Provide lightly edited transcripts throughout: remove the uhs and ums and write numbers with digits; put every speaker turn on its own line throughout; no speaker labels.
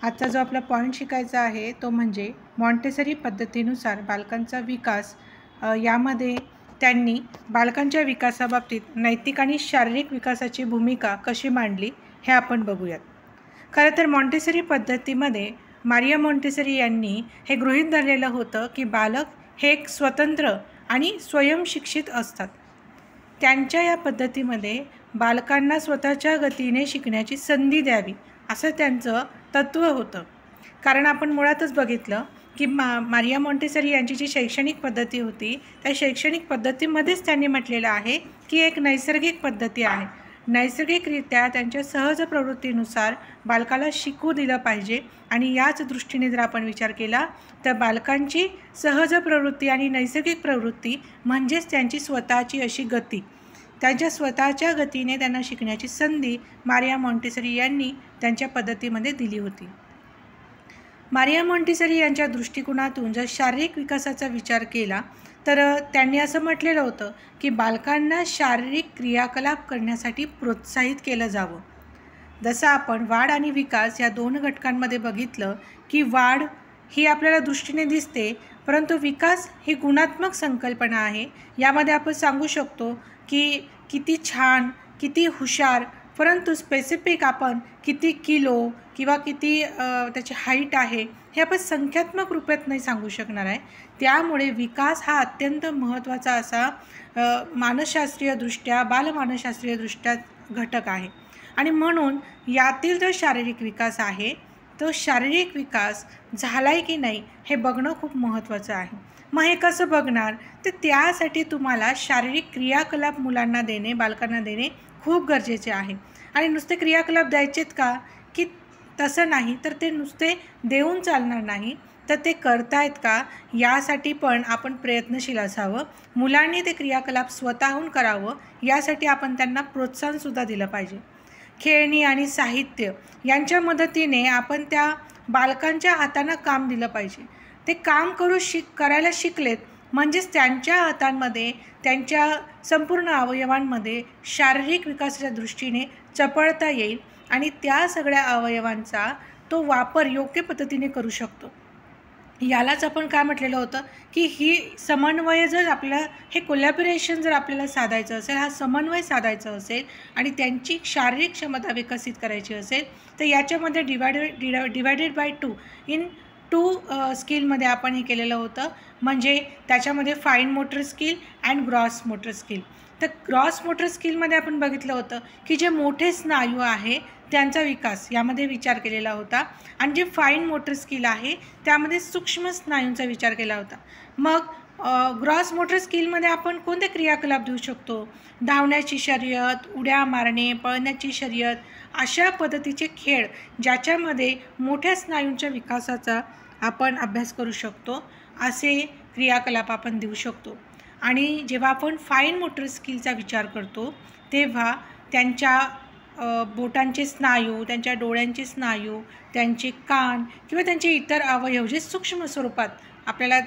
आजचा जो आपला पॉईंट शिकायचा आहे तो म्हणजे मॉन्टेसरी पद्धतीनुसार बालकांचा विकास यामध्ये त्यांनी बालकांच्या विकासाबाबतीत नैतिक आणि शारीरिक विकासाची भूमिका कशी मांडली हे आपण बघूयात। खरं तर मॉन्टेसरी पद्धतीमध्ये मारिया मॉन्टेसरी यांनी हे गृहीत धरलेलं होतं की बालक हे एक स्वतंत्र आणि स्वयंशिक्षित असतात। त्यांच्या या पद्धतीमध्ये बालकांना स्वतःच्या गतीने शिकण्याची संधी द्यावी असं त्यांचं तत्त्व होतं। कारण आपण मुळातच बघितलं की मारिया मॉन्टेसरी यांची जी शैक्षणिक पद्धती होती त्या शैक्षणिक पद्धतीमध्येच त्यांनी म्हटलेलं आहे की एक नैसर्गिक पद्धती आहे। नैसर्गिकरित्या त्यांच्या सहज प्रवृत्तीनुसार बालकाला शिकू दिलं पाहिजे आणि याच दृष्टीने जर आपण विचार केला तर बालकांची सहज प्रवृत्ती आणि नैसर्गिक प्रवृत्ती म्हणजेच त्यांची स्वतःची अशी गती, त्यांच्या स्वतःच्या गतीने त्यांना शिकण्याची संधी मारिया मॉन्टेसरी यांनी त्यांच्या पद्धतीमध्ये दिली होती। मारिया मॉन्टेसरी यांच्या दृष्टिकोनातून जर शारीरिक विकासाचा विचार केला तर त्यांनी असं म्हटलेलं होतं की बालकांना शारीरिक क्रियाकलाप करण्यासाठी प्रोत्साहित केलं जावं। जसं आपण वाढ आणि विकास या दोन घटकांमध्ये बघितलं की वाढ ही आपल्याला दृष्टीने दिसते, परंतु विकास ही गुणात्मक संकल्पना आहे। यामध्ये आपण सांगू शकतो की किती छान, किती हुशार, परंतु स्पेसिफिक आपण किती किलो किंवा किती त्याची हाईट आहे हे आपण संख्यात्मक रूपात नाही सांगू शकणार आहे। त्यामुळे विकास हा अत्यंत महत्त्वाचा असा मानसशास्त्रीयदृष्ट्या, बालमानसशास्त्रीयदृष्ट्या घटक आहे आणि म्हणून यातील जो शारीरिक विकास आहे तो शारीरिक विकास झाला आहे की नाही हे बघणं खूप महत्त्वाचं आहे। मग हे कसं बघणार तर त्यासाठी तुम्हाला शारीरिक क्रियाकलाप मुलांना देणे, बालकांना देणे खूप गरजेचे आहे। आणि नुसते क्रियाकलाप द्यायचेत का की तसं नाही, तर ते नुसते देऊन चालणार नाही, तर ते करतायत का यासाठी पण आपण प्रयत्नशील असावं। मुलांनी ते क्रियाकलाप स्वतःहून करावं यासाठी आपण त्यांना प्रोत्साहनसुद्धा दिलं पाहिजे। खेळणी आणि साहित्य यांच्या मदतीने आपण त्या बालकांच्या हातानं काम दिलं पाहिजे। ते काम करायला शिकलेत म्हणजेच त्यांच्या हातांमध्ये, त्यांच्या संपूर्ण अवयवांमध्ये शारीरिक विकासाच्या दृष्टीने चपळता येईल आणि त्या सगळ्या अवयवांचा तो वापर योग्य पद्धतीने करू शकतो। यालाच आपण काय म्हटलेलं होतं की ही समन्वय जर आपल्याला, हे कोलॅबोरेशन जर आपल्याला साधायचं असेल, हा समन्वय साधायचा असेल आणि त्यांची शारीरिक क्षमता विकसित करायची असेल तर याच्यामध्ये डिवायडेड बाय 2 इन 2 स्किलमध्ये आपण हे केलेलं होतं। म्हणजे त्याच्यामध्ये fine motor skill and gross motor skill. तर ग्रॉस मोटर स्किलमध्ये आपण बघितलं होतं की जे मोठे स्नायू आहे त्यांचा विकास यामध्ये विचार केलेला होता आणि जे फाईन मोटर स्किल आहे त्यामध्ये सूक्ष्म स्नायूंचा विचार केला होता। मग ग्रॉस मोटर स्किलमध्ये आपण कोणते क्रियाकलाप देऊ शकतो? धावण्याची शर्यत, उड्या मारणे, पळण्याची शर्यत, अशा पद्धतीचे खेळ ज्याच्यामध्ये मोठ्या स्नायूंच्या विकासाचा आपण अभ्यास करू शकतो असे क्रियाकलाप आपण देऊ शकतो। आणि जेव्हा आपण फाईन मोटर स्किलचा विचार करतो तेव्हा त्यांच्या बोटांचे स्नायू, त्यांच्या डोळ्यांचे स्नायू, त्यांचे कान किंवा त्यांचे इतर अवयव जे सूक्ष्म स्वरूपात आपल्याला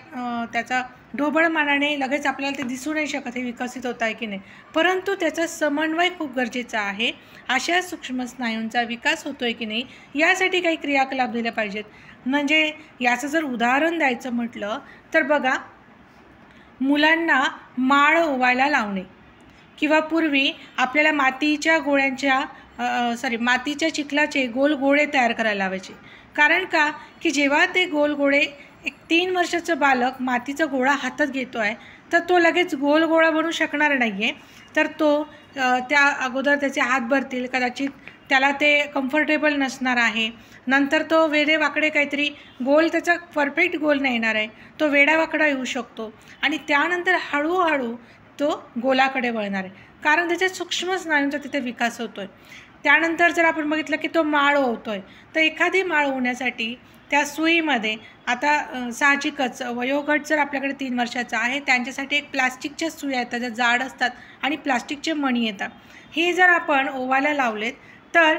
त्याचा ढोबळमानाने लगेच आपल्याला ते दिसू नाही शकत हे विकसित होत आहे की नाही, परंतु त्याचा समन्वय खूप गरजेचा आहे। अशा सूक्ष्म स्नायूंचा विकास होतो आहे की नाही यासाठी काही क्रियाकलाप दिले पाहिजेत। म्हणजे याचं जर उदाहरण द्यायचं म्हटलं तर बघा, मुलांना माळ ओवायला लावणे किंवा पूर्वी आपल्याला मातीच्या चिखलाचे गोल गोळे तयार करायला लावायचे। कारण का की जेव्हा ते गोल गोळे एक 3 वर्षाचं बालक मातीचा गोळा हातात घेतो आहे तर तो लगेच गोल गोळा बनवू शकणार नाही आहे, तर तो त्या अगोदर त्याचे हात भरतील, कदाचित त्याला ते कम्फर्टेबल नसणार आहे, नंतर तो वेडेवाकडे काहीतरी गोल, त्याचा परफेक्ट गोल नाही येणार आहे, तो वेडावाकडा येऊ शकतो आणि त्यानंतर हळूहळू तो गोलाकडे वळणार आहे कारण त्याच्या सूक्ष्म स्नायूंचा तिथे विकास होतो आहे। त्यानंतर जर आपण बघितलं की तो माळ ओवतो आहे तर एखादी माळ ओवण्यासाठी त्या सुईमध्ये आता साहजिकच वयोगट जर आपल्याकडे 3 वर्षाचा आहे त्यांच्यासाठी एक प्लास्टिकच्या सुया येतात ज्या जाड असतात आणि प्लास्टिकचे मणी येतात। हे जर आपण ओवायला लावलेत तर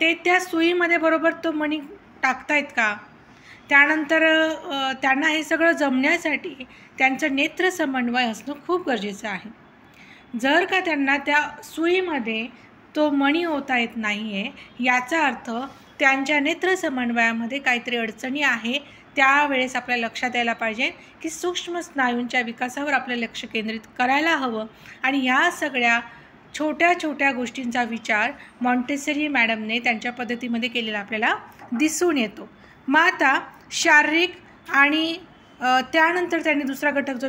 ते त्या सुईमध्ये बरोबर तो मणी टाकतायत का? त्यानंतर त्यांना हे सगळं जमण्यासाठी त्यांचं नेत्र समन्वय असणं खूप गरजेचं आहे। जर का त्यांना त्या सुईमध्ये तो मणी होता येत नाही आहे, याचा अर्थ त्यांच्या नेत्र समन्वयामध्ये काहीतरी अडचणी आहे. त्यावेळेस आपल्या लक्षात यायला पाहिजे की सूक्ष्म स्नायूंच्या विकासावर आपलं लक्ष केंद्रित करायला हवं. आणि ह्या सगळ्या छोट्या छोट्या गोष्टींचा विचार मॉन्टेसरी मॅडमने त्यांच्या पद्धतीमध्ये केलेला आपल्याला दिसून येतो. मग आता शारीरिक आणि त्यानंतर त्यांनी दुसरा घटक जो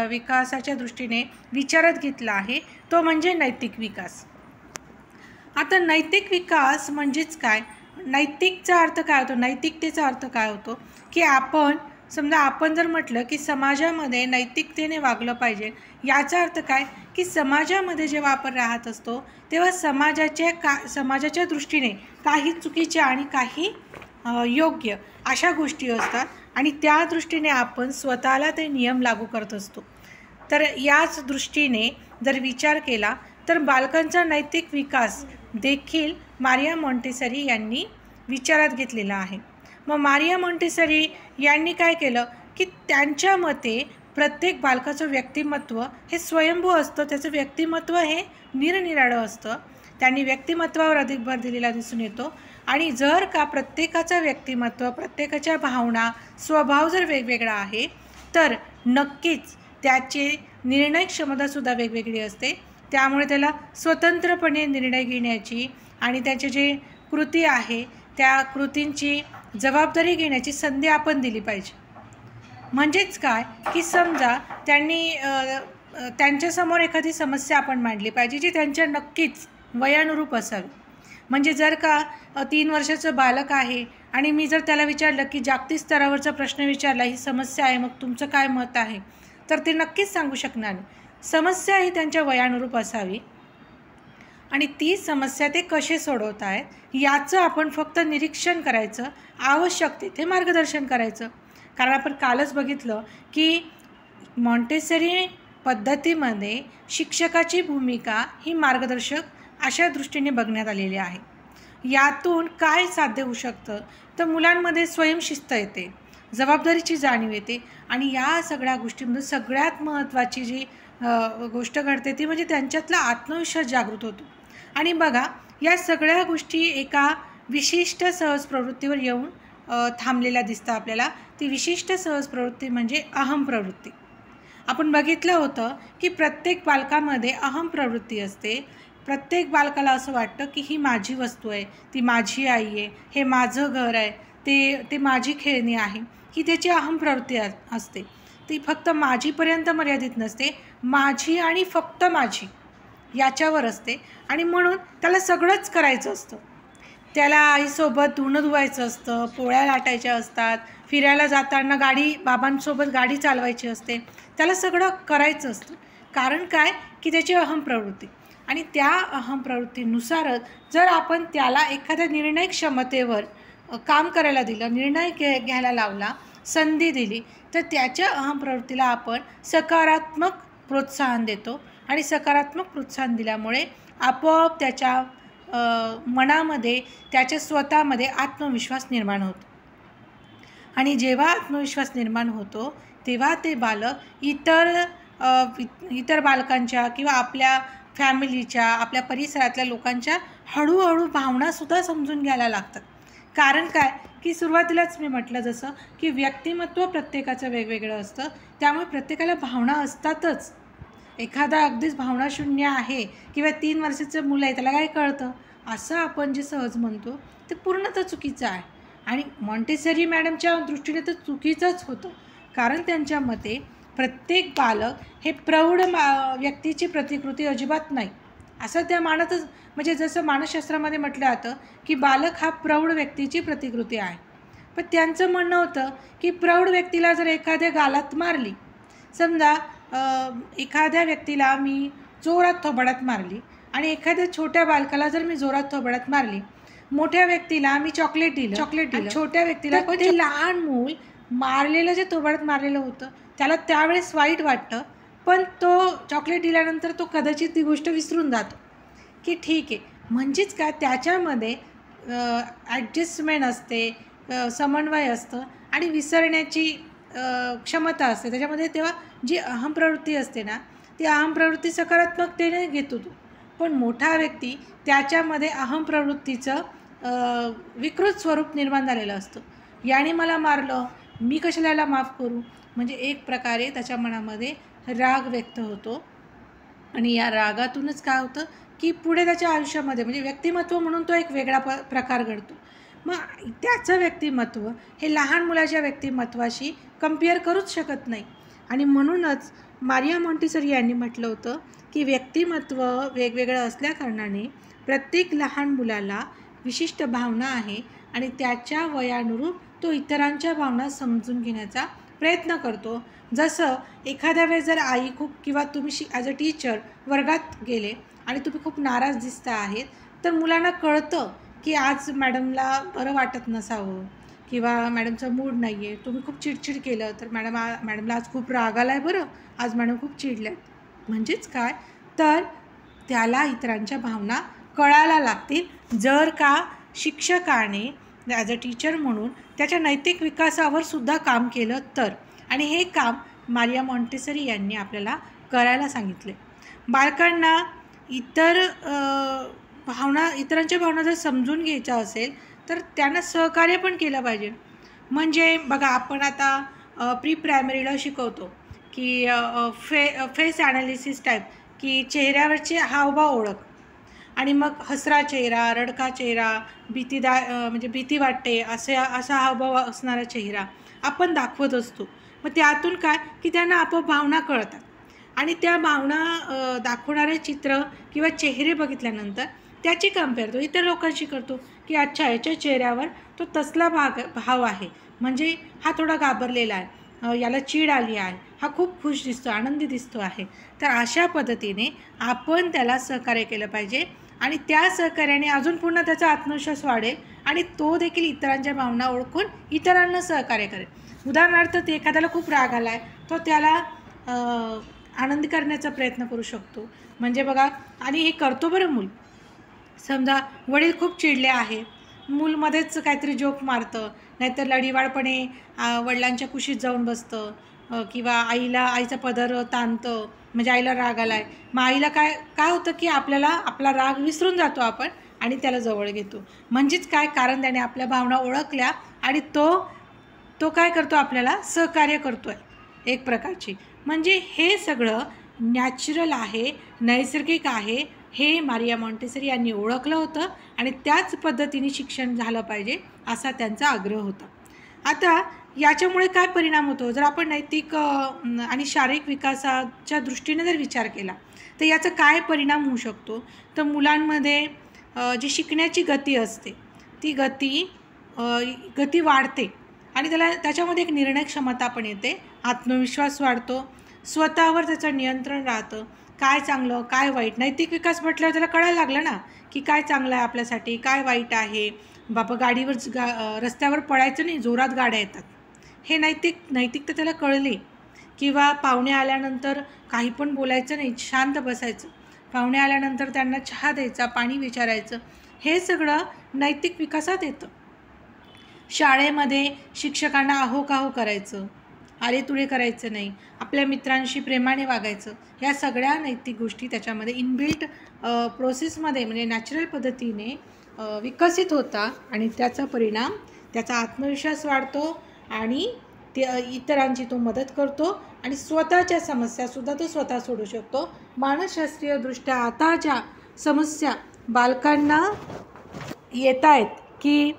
विकासाच्या दृष्टीने विचारात घेतला आहे तो म्हणजे नैतिक विकास. आता नैतिक विकास म्हणजेच काय, नैतिकचा अर्थ काय होतो, नैतिकतेचा अर्थ काय होतो की आपण जर म्हटलं की समाजामध्ये नैतिकतेने वागलं पाहिजे, याचा अर्थ काय की समाजामध्ये जेव्हा आपण राहत असतो तेव्हा समाजाच्या दृष्टीने काही चुकीच्या आणि काही योग्य अशा गोष्टी असतात आणि त्या दृष्टीने आपण स्वतःला ते नियम लागू करत असतो. तर याच दृष्टीने जर विचार केला तर बालकांचा नैतिक विकास देखील मारिया मॉन्टेसरी यांनी विचारात घेतलेला आहे. मग मारिया मॉन्टेसरी यांनी काय केलं की त्यांच्या मते प्रत्येक बालकाचं व्यक्तिमत्व हे स्वयंभू असतं, त्याचं व्यक्तिमत्व हे निरनिराळं असतं. त्यांनी व्यक्तिमत्वावर अधिक भर दिलेला दिसून येतो. आणि जर का प्रत्येकाचं व्यक्तिमत्व, प्रत्येकाच्या भावना, स्वभाव जर वेगवेगळा आहे तर नक्कीच त्याचे निर्णय क्षमतासुद्धा वेगवेगळी असते. त्यामुळे त्याला स्वतंत्रपणे निर्णय घेण्याची आणि त्याचे जे कृती आहे त्या कृतींची जबाबदारी घेण्याची संधी आपण दिली पाहिजे. म्हणजेच काय की समजा त्यांच्यासमोर एखादी समस्या आपण मांडली पाहिजे जी त्यांच्या नक्कीच वयानुरूप असावी. म्हणजे जर का 3 वर्षाचं बालक आहे आणि मी जर त्याला विचारलं की जागतिक स्तरावरचा प्रश्न विचारला, ही समस्या आहे, मग तुमचं काय मत आहे, तर ते नक्कीच सांगू शकणार नाही. समस्या ही त्यांच्या वयानुरूप असावी आणि ती समस्या ते कसे सोडवत आहेत याचं आपण फक्त निरीक्षण करायचं, आवश्यक तिथे मार्गदर्शन करायचं. कारण आपण कालच बघितलं की मॉन्टेसरी पद्धतीमध्ये शिक्षकाची भूमिका ही मार्गदर्शक अशा दृष्टीने बघण्यात आलेली आहे. यातून काय साध्य होऊ शकतं तर मुलांमध्ये स्वयंशिस्त येते, जबाबदारीची जाणीव येते आणि या सगळ्या गोष्टींमध्ये सगळ्यात महत्त्वाची जी गोष्ट घडते ती म्हणजे त्यांच्यातला आत्मविश्वास जागृत होतो. आणि बघा या सगळ्या गोष्टी एका विशिष्ट सहज प्रवृत्तीवर येऊन थांबलेल्या दिसतं आपल्याला. ती विशिष्ट सहज प्रवृत्ती म्हणजे अहम प्रवृत्ती. आपण बघितलं होतं की प्रत्येक बालकामध्ये अहम प्रवृत्ती असते. प्रत्येक बालकाला असं वाटतं की ही माझी वस्तू आहे, ती माझी आई आहे, हे माझं घर आहे, ते माझी खेळणी आहे. ही त्याची अहम प्रवृत्ती असते. ती फक्त माझीपर्यंत मर्यादित नसते, माझी आणि फक्त माझी याच्यावर असते. आणि म्हणून त्याला सगळंच करायचं असतं. त्याला आईसोबत धुणं धुवायचं असतं, पोळ्या लाटायच्या असतात, फिरायला जाताना बाबांसोबत गाडी चालवायची असते, त्याला सगळं करायचं असतं. कारण काय की त्याची अहम प्रवृत्ती. आणि त्या अहम प्रवृत्तीनुसारच जर आपण त्याला एखाद्या निर्णय क्षमतेवर काम करायला दिलं, निर्णय घ्यायला लावला, संधी दिली तर त्याच्या अहम प्रवृत्तीला आपण सकारात्मक प्रोत्साहन देतो. आणि सकारात्मक प्रोत्साहन दिल्यामुळे आपोआप त्याच्या मनामध्ये, त्याच्या स्वतःमध्ये आत्मविश्वास निर्माण होतो. आणि जेव्हा आत्मविश्वास निर्माण होतो तेव्हा ते बालक इतर बालकांच्या किंवा आपल्या फॅमिलीच्या, आपल्या परिसरातल्या लोकांच्या हळूहळू भावनासुद्धा समजून घ्यायला लागतात. कारण काय की सुरुवातीलाच मी म्हटलं जसं की व्यक्तिमत्व प्रत्येकाचं वेगवेगळं असतं, त्यामुळे प्रत्येकाला भावना असतातच. एखादा अगदीच भावनाशून्य आहे किंवा 3 वर्षाचं मुलं आहे त्याला काय कळतं असं आपण जे सहज म्हणतो ते पूर्णतः चुकीचं आहे. आणि मॉन्टेसरी मॅडमच्या दृष्टीने तर चुकीचंच होतं. कारण त्यांच्या मते प्रत्येक बालक हे प्रौढ व्यक्तीची प्रतिकृती अजिबात नाही असं त्या मानतच. म्हणजे जसं मानसशास्त्रामध्ये म्हटलं जातं की बालक हा प्रौढ व्यक्तीची प्रतिकृती आहे. पण त्यांचं म्हणणं होतं की प्रौढ व्यक्तीला जर एखाद्या गालात मारली, समजा एखाद्या व्यक्तीला मी जोरात थोबाडात मारली आणि एखाद्या छोट्या बालकाला जर मी जोरात थोबाडात मारली, मोठ्या व्यक्तीला मी चॉकलेट दिलं, छोट्या व्यक्तीला ते लहान मूल मारलेलं जे थोबाडात मारलेलं होतं त्याला त्यावेळेस वाईट वाटतं, पण तो चॉकलेट दिल्यानंतर तो कदाचित ती गोष्ट विसरून जातो की ठीक आहे. म्हणजेच काय त्याच्यामध्ये ॲडजस्टमेंट असते, समन्वय असतं आणि विसरण्याची क्षमता असते त्याच्यामध्ये. तेव्हा जी अहम प्रवृत्ती असते ना ती अहम प्रवृत्ती सकारात्मकतेने घेतो तो. पण मोठा व्यक्ती त्याच्यामध्ये अहम प्रवृत्तीचं विकृत स्वरूप निर्माण झालेलं असतं. याने मला मारलं, मी कशाला याला माफ करू, म्हणजे एक प्रकारे त्याच्या मनामध्ये राग व्यक्त होतो. आणि या रागातूनच काय होतं की पुढे त्याच्या आयुष्यामध्ये म्हणजे व्यक्तिमत्व म्हणून तो एक वेगळा प्रकार घडतो. मग त्याचं व्यक्तिमत्व हे लहान मुलाच्या व्यक्तिमत्वाशी कंपेअर करूच शकत नाही. आणि म्हणूनच मारिया मॉन्टेसरी यांनी म्हटलं होतं की व्यक्तिमत्व वेगवेगळं असल्याकारणाने प्रत्येक लहान मुलाला विशिष्ट भावना आहे आणि त्याच्या वयानुरूप तो इतरांच्या भावना समजून घेण्याचा प्रयत्न करतो. जसं एखाद्या वेळेस जर आई खूप किंवा तुम्ही ॲज अ टीचर वर्गात गेले आणि तुम्ही खूप नाराज दिसता आहेत, तर मुलांना कळतं की आज मॅडमला बरं वाटत नसावं किंवा मॅडमचा मूड नाही आहे, तुम्ही खूप चिडचिड केलं तर मॅडमला आज खूप राग आला आहे, बरं आज मॅडम खूप चिडल्यात. म्हणजेच काय, तर त्याला इतरांच्या भावना कळायला लागतील जर का शिक्षकाने ॲज अ टीचर म्हणून त्याच्या नैतिक विकासावर सुद्धा काम केलं तर. आणि हे काम मारिया मॉन्टेसरी यांनी आपल्याला करायला सांगितले. बालकांना इतरांच्या भावना जर समजून घ्यायच्या असेल तर त्यांना सहकार्य पण केलं पाहिजे. म्हणजे बघा, आपण आता प्री प्रायमरीला शिकवतो की फेस ॲनालिसिस टाईप, की चेहऱ्यावरचे हावभाव ओळख, आणि मग हसरा चेहरा, रडका चेहरा, म्हणजे भीती वाटते असा हावभाव असणारा चेहरा आपण दाखवत असतो. मग त्यातून काय की त्यांना आपोआप भावना कळतात आणि त्या भावना दाखवणारे चित्र किंवा चेहरे बघितल्यानंतर त्याची कंपेअर तो इतर लोकांशी करतो की अच्छा, याच्या चेहऱ्यावर तो तसला भाव आहे, म्हणजे हा थोडा घाबरलेला आहे, याला चीड आली आहे, हा खूप खुश दिसतो, आनंदी दिसतो आहे. तर अशा पद्धतीने आपण त्याला सहकार्य केलं पाहिजे आणि त्या सहकार्याने अजून पुन्हा त्याचा आत्मविश्वास वाढेल आणि तो देखील इतरांच्या भावना ओळखून इतरांना सहकार्य करेल. उदाहरणार्थ, ते एखाद्याला खूप राग आला आहे, तो त्याला आनंदी करण्याचा प्रयत्न करू शकतो. म्हणजे बघा, आणि हे करतो बरं मूल. समजा वडील खूप चिडले आहे, मूल मध्येच काहीतरी जोक मारतं, नाहीतर लढीवाळपणे वडिलांच्या कुशीत जाऊन बसतं किंवा आईचा पदर ताणतं, म्हणजे आईला राग आला आहे. मग आईला काय होतं की आपला राग विसरून जातो आपण आणि त्याला जवळ घेतो. म्हणजेच काय, कारण त्याने आपल्या भावना ओळखल्या आणि तो काय करतो, आपल्याला सहकार्य करतो आहे एक प्रकारची. म्हणजे हे सगळं नॅचरल आहे, नैसर्गिक आहे, हे मारिया मॉन्टेसरी यांनी ओळखलं होतं आणि त्याच पद्धतीने शिक्षण झालं पाहिजे असा त्यांचा आग्रह होता. आता याच्यामुळे काय परिणाम होतो, जर आपण नैतिक आणि शारीरिक विकासाच्या दृष्टीने जर विचार केला तर याचा काय परिणाम होऊ शकतो, तर मुलांमध्ये जी शिकण्याची गती असते ती गती वाढते आणि त्याच्यामध्ये एक निर्णय क्षमता पण येते, आत्मविश्वास वाढतो, स्वतःवर त्याचं नियंत्रण राहतं, काय चांगलं काय वाईट. नैतिक विकास म्हटल्यावर त्याला कळायला लागलं ना की काय चांगलं आहे आपल्यासाठी, काय वाईट आहे. बाबा गाडीवर रस्त्यावर पडायचं नाही, जोरात गाड्या येतात, हे नैतिकता त्याला कळली. किंवा पाहुणे आल्यानंतर काही पण बोलायचं नाही, शांत बसायचं, पाहुणे आल्यानंतर त्यांना चहा द्यायचा, पाणी विचारायचं, हे सगळं नैतिक विकासात येतं. शाळेमध्ये शिक्षकांना अहो करायचं, आले तुळे करायचं नाही, आपल्या मित्रांशी प्रेमाने वागायचं, ह्या सगळ्या नैतिक गोष्टी त्याच्यामध्ये इनबिल्ट प्रोसेसमध्ये म्हणजे नॅचरल पद्धतीने विकसित होता आणि त्याचा परिणाम त्याचा आत्मविश्वास वाढतो आणि इतरांची तो मदत करतो आणि स्वतःच्या समस्यासुद्धा तो स्वतः सोडू शकतो. मानसशास्त्रीयदृष्ट्या आता ज्या समस्या बालकांना येत आहेत की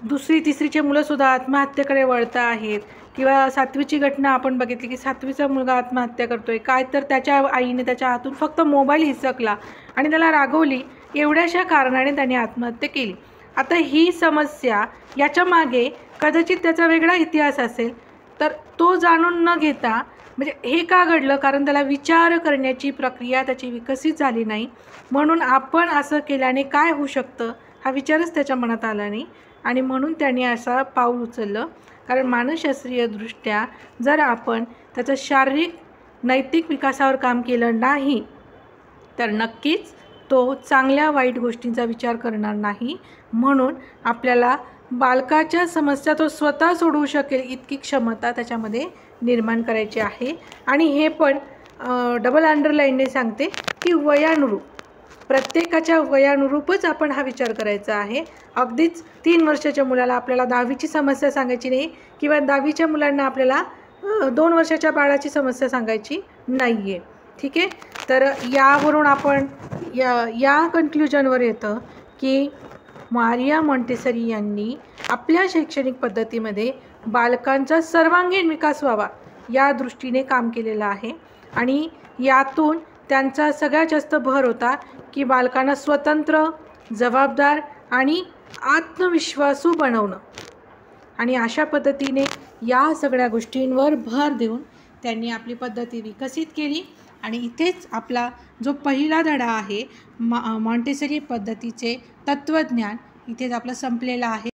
दुसरी तिसरीचे मुलंसुद्धा आत्महत्येकडे वळत आहेत किंवा 7वीची घटना आपण बघितली की 7वीचा मुलगा आत्महत्या करतो आहे, काय तर त्याच्या आईने त्याच्या हातून फक्त मोबाईल हिसकला आणि त्याला रागवली, एवढ्याशा कारणाने त्याने आत्महत्या केली. आता ही समस्या याच्या मागे कदाचित त्याचा वेगळा इतिहास असेल, तर तो जाणून न घेता म्हणजे हे का घडलं, कारण त्याला विचार करण्याची प्रक्रिया त्याची विकसित झाली नाही, म्हणून आपण असं केल्याने काय होऊ शकतं हा विचारच त्याच्या मनात आला नाही आणि म्हणून त्याने असं पाऊल उचललं. कारण मानसशास्त्रीयदृष्ट्या जर आपण त्याचं शारीरिक नैतिक विकासावर काम केलं नाही तर नक्कीच तो चांगल्या वाईट गोष्टींचा विचार करणार नाही. म्हणून आपल्याला बालकाच्या समस्या तो स्वतः सोडवू शकेल इतकी क्षमता त्याच्यामध्ये निर्माण करायची आहे. आणि हे पण डबल अंडरलाईनने सांगते की वयानुरूप, प्रत्येकाच्या वयानुरूपच आपण हा विचार करायचा आहे. अगदीच 3 वर्षाच्या मुलाला आपल्याला 10वीची समस्या सांगायची नाही किंवा 10वीच्या मुलांना आपल्याला 2 वर्षाच्या बाळाची समस्या सांगायची नाही आहे. ठीक आहे. तर यावरून आपण या कन्क्ल्युजनवर येतं की मारिया मॉन्टेसरी यांनी आपल्या शैक्षणिक पद्धतीमध्ये बालकांचा सर्वांगीण विकास व्हावा या दृष्टीने काम केलेलं आहे. आणि यातून त्यांचा सगळ्यात जास्त भर होता की बालकांना स्वतंत्र, जबाबदार आणि आत्मविश्वासू बनवणं. आणि अशा पद्धतीने या सगळ्या गोष्टींवर भर देऊन त्यांनी आपली पद्धती विकसित केली. आणि इथेच आपला जो पहिला धडा आहे मॉन्टेसरी पद्धतीचे तत्त्वज्ञान इथेच आपलं संपलेलं आहे.